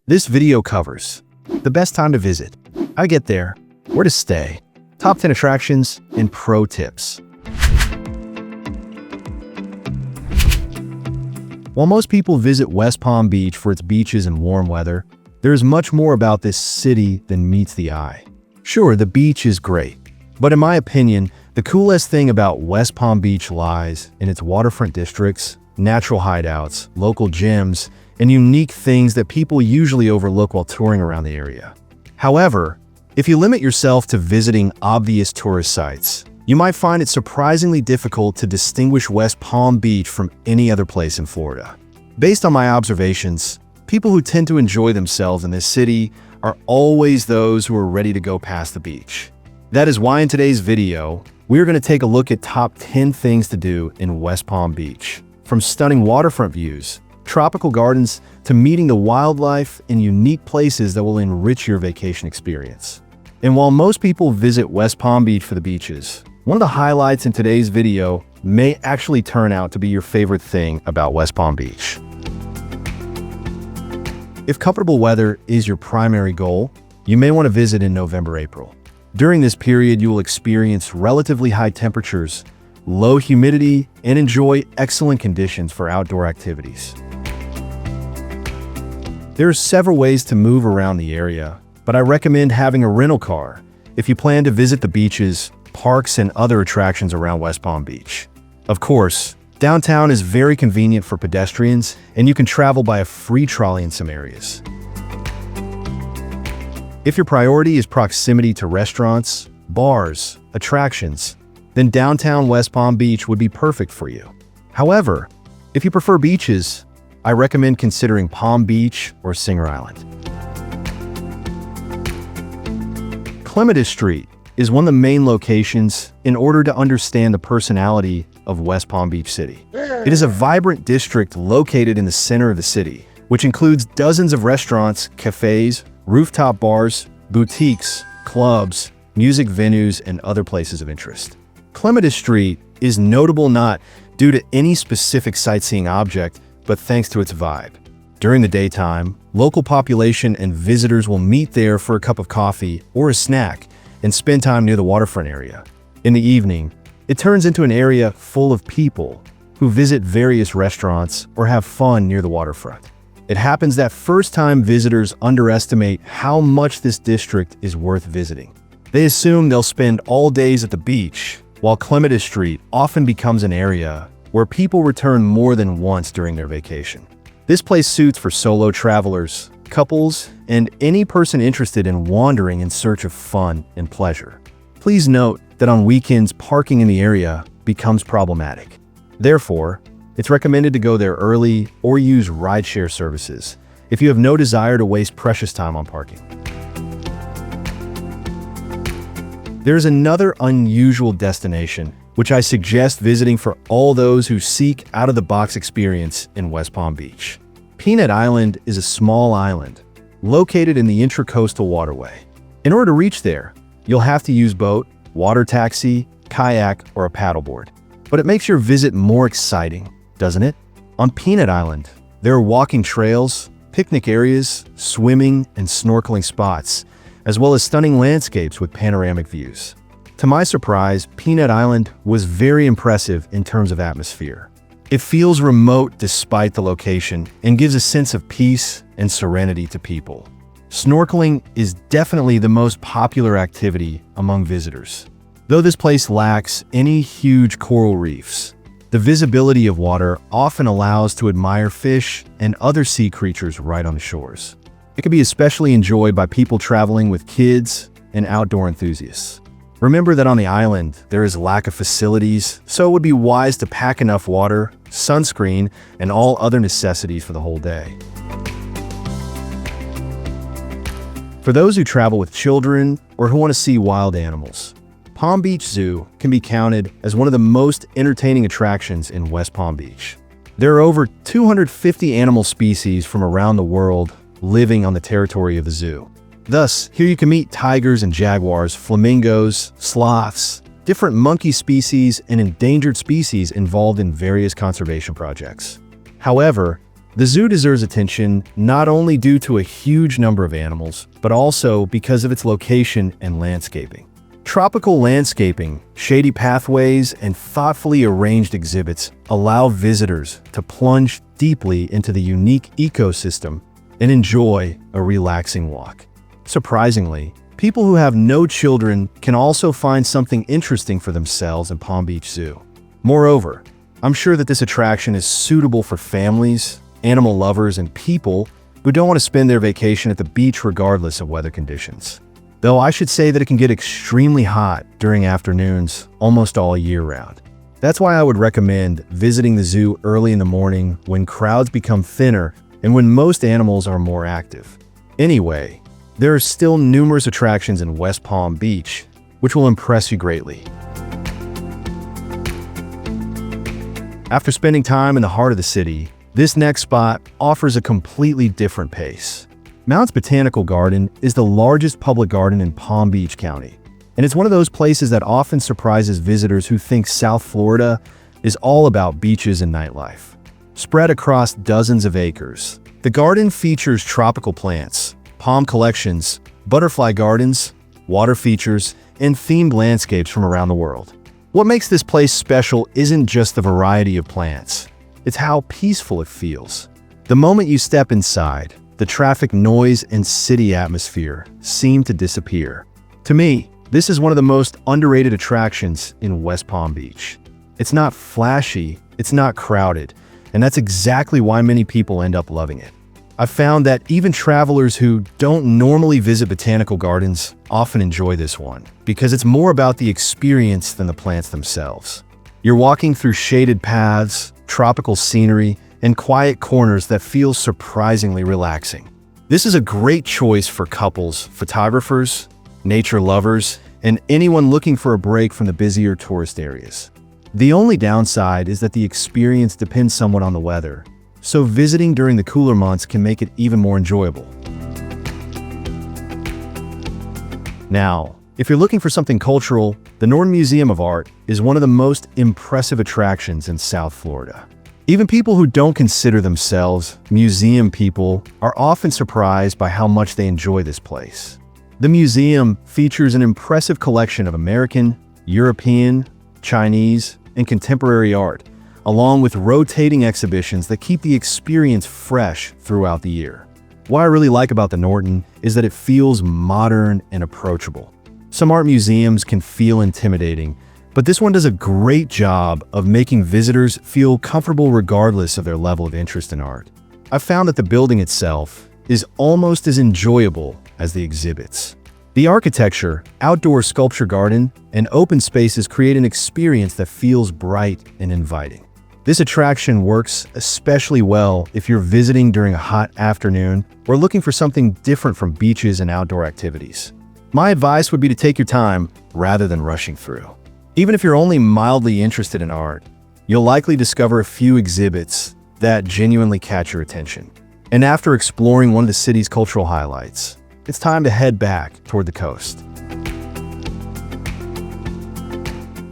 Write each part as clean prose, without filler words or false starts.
This video covers the best time to visit, how to get there, where to stay, top 10 attractions, and pro tips. While most people visit West Palm Beach for its beaches and warm weather, there is much more about this city than meets the eye. Sure, the beach is great, but in my opinion, the coolest thing about West Palm Beach lies in its waterfront districts, natural hideouts, local gyms, and unique things that people usually overlook while touring around the area. However, if you limit yourself to visiting obvious tourist sites, you might find it surprisingly difficult to distinguish West Palm Beach from any other place in Florida. Based on my observations, people who tend to enjoy themselves in this city are always those who are ready to go past the beach. That is why in today's video, we are going to take a look at top 10 things to do in West Palm Beach. From stunning waterfront views, tropical gardens, to meeting the wildlife in unique places that will enrich your vacation experience. And while most people visit West Palm Beach for the beaches, one of the highlights in today's video may actually turn out to be your favorite thing about West Palm Beach. If comfortable weather is your primary goal, you may want to visit in November-April. During this period, you will experience relatively high temperatures, low humidity, and enjoy excellent conditions for outdoor activities. There are several ways to move around the area, but I recommend having a rental car if you plan to visit the beaches, parks, and other attractions around West Palm Beach. Of course, downtown is very convenient for pedestrians, and you can travel by a free trolley in some areas. If your priority is proximity to restaurants, bars, attractions, then downtown West Palm Beach would be perfect for you. However, if you prefer beaches, I recommend considering Palm Beach or Singer Island. Clematis Street is one of the main locations in order to understand the personality of West Palm Beach City. It is a vibrant district located in the center of the city, which includes dozens of restaurants, cafes, rooftop bars, boutiques, clubs, music venues, and other places of interest. Clematis Street is notable not due to any specific sightseeing object, but thanks to its vibe. During the daytime, local population and visitors will meet there for a cup of coffee or a snack and spend time near the waterfront area. In the evening, it turns into an area full of people who visit various restaurants or have fun near the waterfront. It happens that first-time visitors underestimate how much this district is worth visiting. They assume they'll spend all days at the beach, while Clematis Street often becomes an area where people return more than once during their vacation. This place suits for solo travelers, couples, and any person interested in wandering in search of fun and pleasure. Please note that on weekends, parking in the area becomes problematic. Therefore, it's recommended to go there early or use rideshare services if you have no desire to waste precious time on parking. There's another unusual destination which I suggest visiting for all those who seek out-of-the-box experience in West Palm Beach. Peanut Island is a small island located in the Intracoastal Waterway. In order to reach there, you'll have to use boat, water taxi, kayak, or a paddleboard. But it makes your visit more exciting, doesn't it? On Peanut Island, there are walking trails, picnic areas, swimming and snorkeling spots, as well as stunning landscapes with panoramic views. To my surprise, Peanut Island was very impressive in terms of atmosphere. It feels remote despite the location and gives a sense of peace and serenity to people. Snorkeling is definitely the most popular activity among visitors. Though this place lacks any huge coral reefs, the visibility of water often allows to admire fish and other sea creatures right on the shores. It can be especially enjoyed by people traveling with kids and outdoor enthusiasts. Remember that on the island, there is lack of facilities, so it would be wise to pack enough water, sunscreen, and all other necessities for the whole day. For those who travel with children or who want to see wild animals, Palm Beach Zoo can be counted as one of the most entertaining attractions in West Palm Beach. There are over 250 animal species from around the world living on the territory of the zoo. Thus, here you can meet tigers and jaguars, flamingos, sloths, different monkey species, and endangered species involved in various conservation projects. However, The zoo deserves attention not only due to a huge number of animals, but also because of its location and landscaping. Tropical landscaping, shady pathways, and thoughtfully arranged exhibits allow visitors to plunge deeply into the unique ecosystem and enjoy a relaxing walk. Surprisingly, people who have no children can also find something interesting for themselves in Palm Beach Zoo. Moreover, I'm sure that this attraction is suitable for families, animal lovers, and people who don't want to spend their vacation at the beach regardless of weather conditions. Though I should say that it can get extremely hot during afternoons almost all year round. That's why I would recommend visiting the zoo early in the morning when crowds become thinner and when most animals are more active. Anyway, there are still numerous attractions in West Palm Beach, which will impress you greatly. After spending time in the heart of the city, this next spot offers a completely different pace. Mount's Botanical Garden is the largest public garden in Palm Beach County, and it's one of those places that often surprises visitors who think South Florida is all about beaches and nightlife. Spread across dozens of acres, the garden features tropical plants, palm collections, butterfly gardens, water features, and themed landscapes from around the world. What makes this place special isn't just the variety of plants, it's how peaceful it feels. The moment you step inside, the traffic noise and city atmosphere seem to disappear. To me, this is one of the most underrated attractions in West Palm Beach. It's not flashy, it's not crowded, and that's exactly why many people end up loving it. I've found that even travelers who don't normally visit botanical gardens often enjoy this one, because it's more about the experience than the plants themselves. You're walking through shaded paths, tropical scenery, and quiet corners that feel surprisingly relaxing. This is a great choice for couples, photographers, nature lovers, and anyone looking for a break from the busier tourist areas. The only downside is that the experience depends somewhat on the weather, so visiting during the cooler months can make it even more enjoyable. Now, if you're looking for something cultural, the Norton Museum of Art is one of the most impressive attractions in South Florida. Even people who don't consider themselves museum people are often surprised by how much they enjoy this place. The museum features an impressive collection of American, European, Chinese, and contemporary art, along with rotating exhibitions that keep the experience fresh throughout the year. What I really like about the Norton is that it feels modern and approachable. Some art museums can feel intimidating, but this one does a great job of making visitors feel comfortable regardless of their level of interest in art. I've found that the building itself is almost as enjoyable as the exhibits. The architecture, outdoor sculpture garden, and open spaces create an experience that feels bright and inviting. This attraction works especially well if you're visiting during a hot afternoon or looking for something different from beaches and outdoor activities. My advice would be to take your time rather than rushing through. Even if you're only mildly interested in art, you'll likely discover a few exhibits that genuinely catch your attention. And after exploring one of the city's cultural highlights, it's time to head back toward the coast.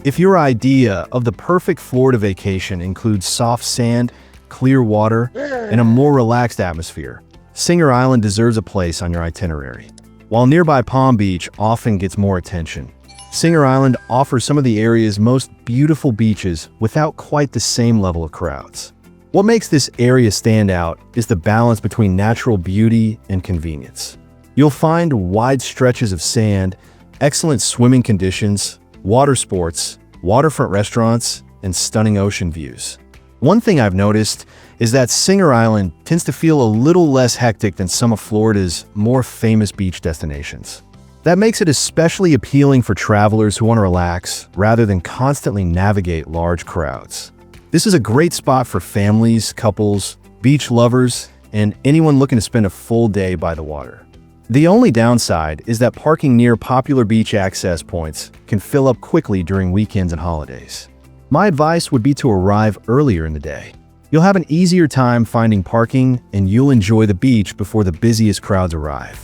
If your idea of the perfect Florida vacation includes soft sand, clear water, and a more relaxed atmosphere, Singer Island deserves a place on your itinerary. While nearby Palm Beach often gets more attention, Singer Island offers some of the area's most beautiful beaches without quite the same level of crowds. What makes this area stand out is the balance between natural beauty and convenience. You'll find wide stretches of sand, excellent swimming conditions, water sports, waterfront restaurants, and stunning ocean views. One thing I've noticed is that Singer Island tends to feel a little less hectic than some of Florida's more famous beach destinations. That makes it especially appealing for travelers who want to relax rather than constantly navigate large crowds. This is a great spot for families, couples, beach lovers, and anyone looking to spend a full day by the water. The only downside is that parking near popular beach access points can fill up quickly during weekends and holidays. My advice would be to arrive earlier in the day. You'll have an easier time finding parking, and you'll enjoy the beach before the busiest crowds arrive.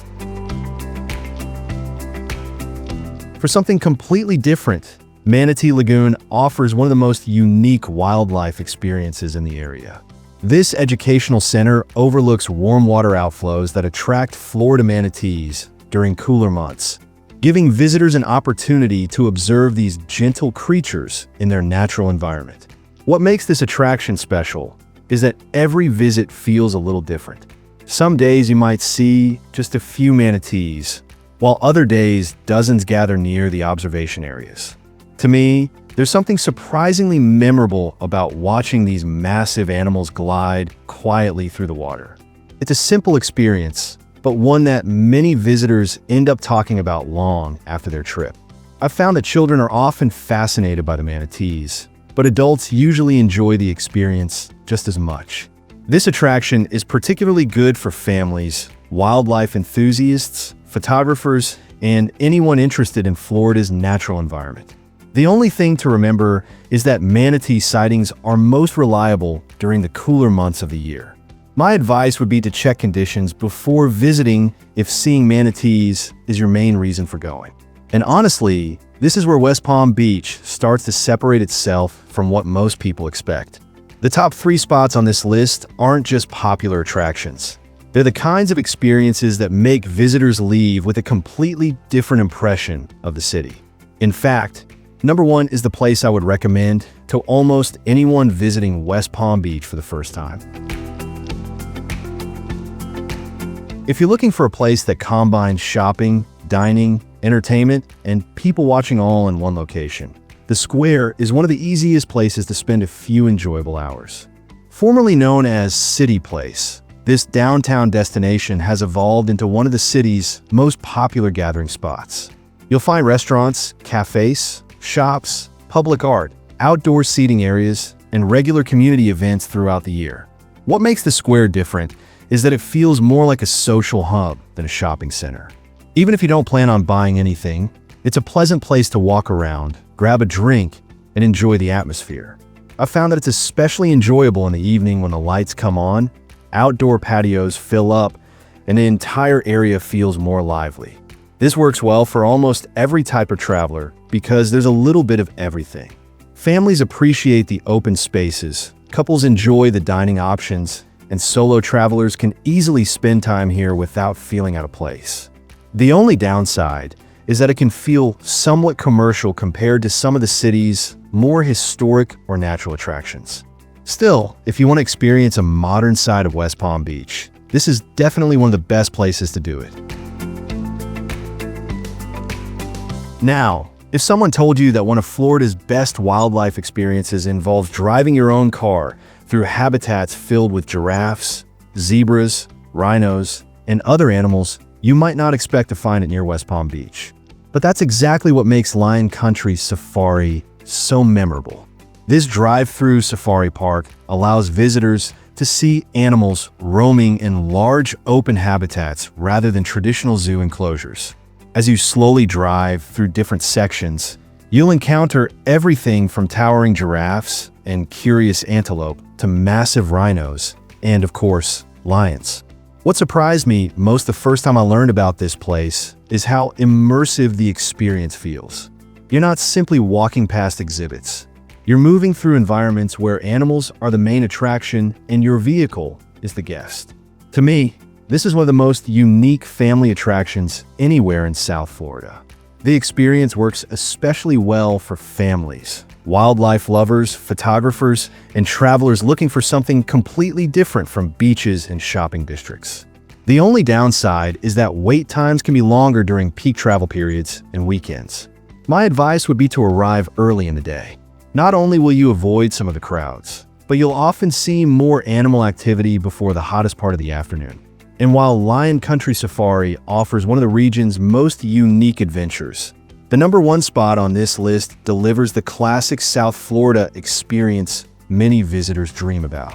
For something completely different, Manatee Lagoon offers one of the most unique wildlife experiences in the area. This educational center overlooks warm water outflows that attract Florida manatees during cooler months, giving visitors an opportunity to observe these gentle creatures in their natural environment. What makes this attraction special is that every visit feels a little different. Some days you might see just a few manatees, while other days dozens gather near the observation areas. To me, there's something surprisingly memorable about watching these massive animals glide quietly through the water. It's a simple experience, but one that many visitors end up talking about long after their trip. I've found that children are often fascinated by the manatees, but adults usually enjoy the experience just as much. This attraction is particularly good for families, wildlife enthusiasts, photographers, and anyone interested in Florida's natural environment. The only thing to remember is that manatee sightings are most reliable during the cooler months of the year. My advice would be to check conditions before visiting if seeing manatees is your main reason for going. And honestly, this is where West Palm Beach starts to separate itself from what most people expect. The top 3 spots on this list aren't just popular attractions. They're the kinds of experiences that make visitors leave with a completely different impression of the city. In fact, number 1 is the place I would recommend to almost anyone visiting West Palm Beach for the first time. If you're looking for a place that combines shopping, dining, entertainment, and people watching all in one location, the Square is one of the easiest places to spend a few enjoyable hours. Formerly known as City Place, this downtown destination has evolved into one of the city's most popular gathering spots. You'll find restaurants, cafes, shops, public art, outdoor seating areas, and regular community events throughout the year. What makes the Square different is that it feels more like a social hub than a shopping center. Even if you don't plan on buying anything, it's a pleasant place to walk around, grab a drink, and enjoy the atmosphere. I've found that it's especially enjoyable in the evening when the lights come on, outdoor patios fill up, and the entire area feels more lively. This works well for almost every type of traveler because there's a little bit of everything. Families appreciate the open spaces, couples enjoy the dining options, and solo travelers can easily spend time here without feeling out of place. The only downside is that it can feel somewhat commercial compared to some of the city's more historic or natural attractions. Still, if you want to experience a modern side of West Palm Beach, this is definitely one of the best places to do it. Now, if someone told you that one of Florida's best wildlife experiences involves driving your own car through habitats filled with giraffes, zebras, rhinos, and other animals, you might not expect to find it near West Palm Beach. But that's exactly what makes Lion Country Safari so memorable. This drive-through safari park allows visitors to see animals roaming in large open habitats rather than traditional zoo enclosures. As you slowly drive through different sections, you'll encounter everything from towering giraffes and curious antelope to massive rhinos and, of course, lions. What surprised me most the first time I learned about this place is how immersive the experience feels. You're not simply walking past exhibits. You're moving through environments where animals are the main attraction and your vehicle is the guest. To me, this is one of the most unique family attractions anywhere in South Florida. The experience works especially well for families, wildlife lovers, photographers, and travelers looking for something completely different from beaches and shopping districts. The only downside is that wait times can be longer during peak travel periods and weekends. My advice would be to arrive early in the day. Not only will you avoid some of the crowds, but you'll often see more animal activity before the hottest part of the afternoon. And while Lion Country Safari offers one of the region's most unique adventures, the number 1 spot on this list delivers the classic South Florida experience many visitors dream about.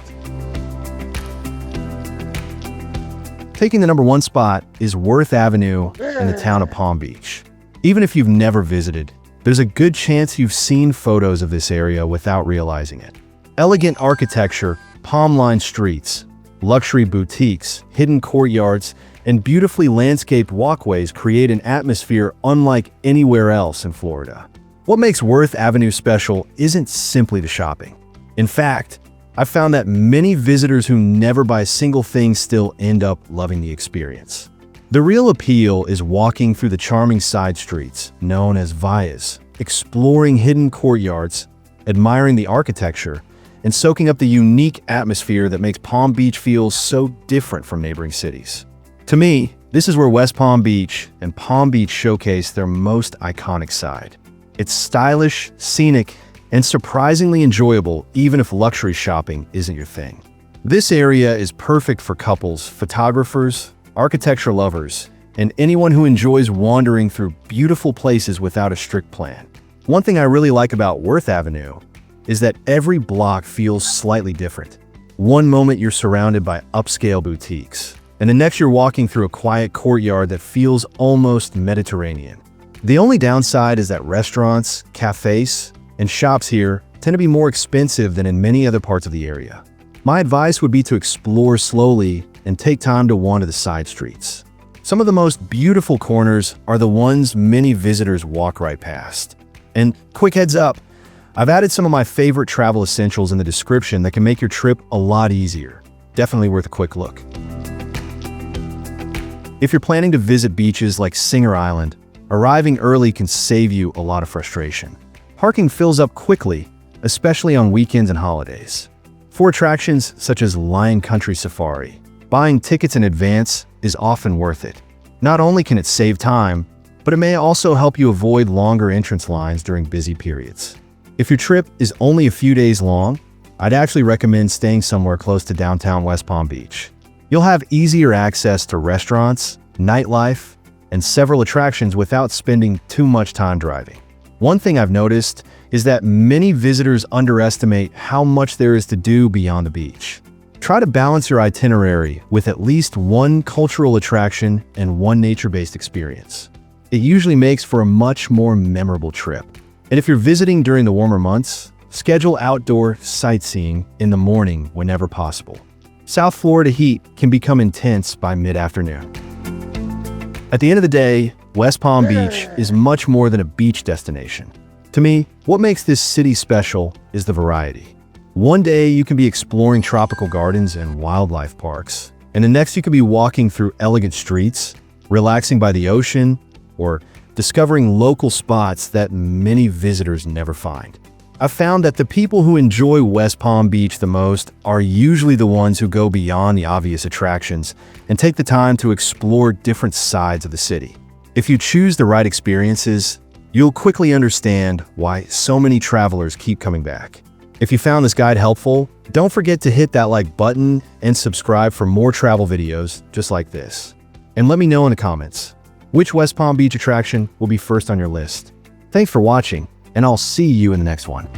Taking the number 1 spot is Worth Avenue in the town of Palm Beach. Even if you've never visited, there's a good chance you've seen photos of this area without realizing it. Elegant architecture, palm-lined streets, luxury boutiques, hidden courtyards, and beautifully landscaped walkways create an atmosphere unlike anywhere else in Florida. What makes Worth Avenue special isn't simply the shopping. In fact, I've found that many visitors who never buy a single thing still end up loving the experience. The real appeal is walking through the charming side streets, known as vias, exploring hidden courtyards, admiring the architecture, and soaking up the unique atmosphere that makes Palm Beach feel so different from neighboring cities. To me, this is where West Palm Beach and Palm Beach showcase their most iconic side. It's stylish, scenic, and surprisingly enjoyable even if luxury shopping isn't your thing. This area is perfect for couples, photographers, architecture lovers, and anyone who enjoys wandering through beautiful places without a strict plan. One thing I really like about Worth Avenue is that every block feels slightly different. One moment you're surrounded by upscale boutiques, and the next you're walking through a quiet courtyard that feels almost Mediterranean. The only downside is that restaurants, cafes, and shops here tend to be more expensive than in many other parts of the area. My advice would be to explore slowly and take time to wander the side streets. Some of the most beautiful corners are the ones many visitors walk right past. And quick heads up, I've added some of my favorite travel essentials in the description that can make your trip a lot easier. Definitely worth a quick look. If you're planning to visit beaches like Singer Island, arriving early can save you a lot of frustration. Parking fills up quickly, especially on weekends and holidays. For attractions such as Lion Country Safari, buying tickets in advance is often worth it. Not only can it save time, but it may also help you avoid longer entrance lines during busy periods. If your trip is only a few days long, I'd actually recommend staying somewhere close to downtown West Palm Beach. You'll have easier access to restaurants, nightlife, and several attractions without spending too much time driving. One thing I've noticed is that many visitors underestimate how much there is to do beyond the beach. Try to balance your itinerary with at least one cultural attraction and one nature-based experience. It usually makes for a much more memorable trip. And if you're visiting during the warmer months, schedule outdoor sightseeing in the morning whenever possible. South Florida heat can become intense by mid-afternoon. At the end of the day, West Palm Beach is much more than a beach destination. To me, what makes this city special is the variety. One day you can be exploring tropical gardens and wildlife parks, and the next you could be walking through elegant streets, relaxing by the ocean, or discovering local spots that many visitors never find. I've found that the people who enjoy West Palm Beach the most are usually the ones who go beyond the obvious attractions and take the time to explore different sides of the city. If you choose the right experiences, you'll quickly understand why so many travelers keep coming back. If you found this guide helpful, don't forget to hit that like button and subscribe for more travel videos just like this. And let me know in the comments, which West Palm Beach attraction will be first on your list. Thanks for watching, and I'll see you in the next one.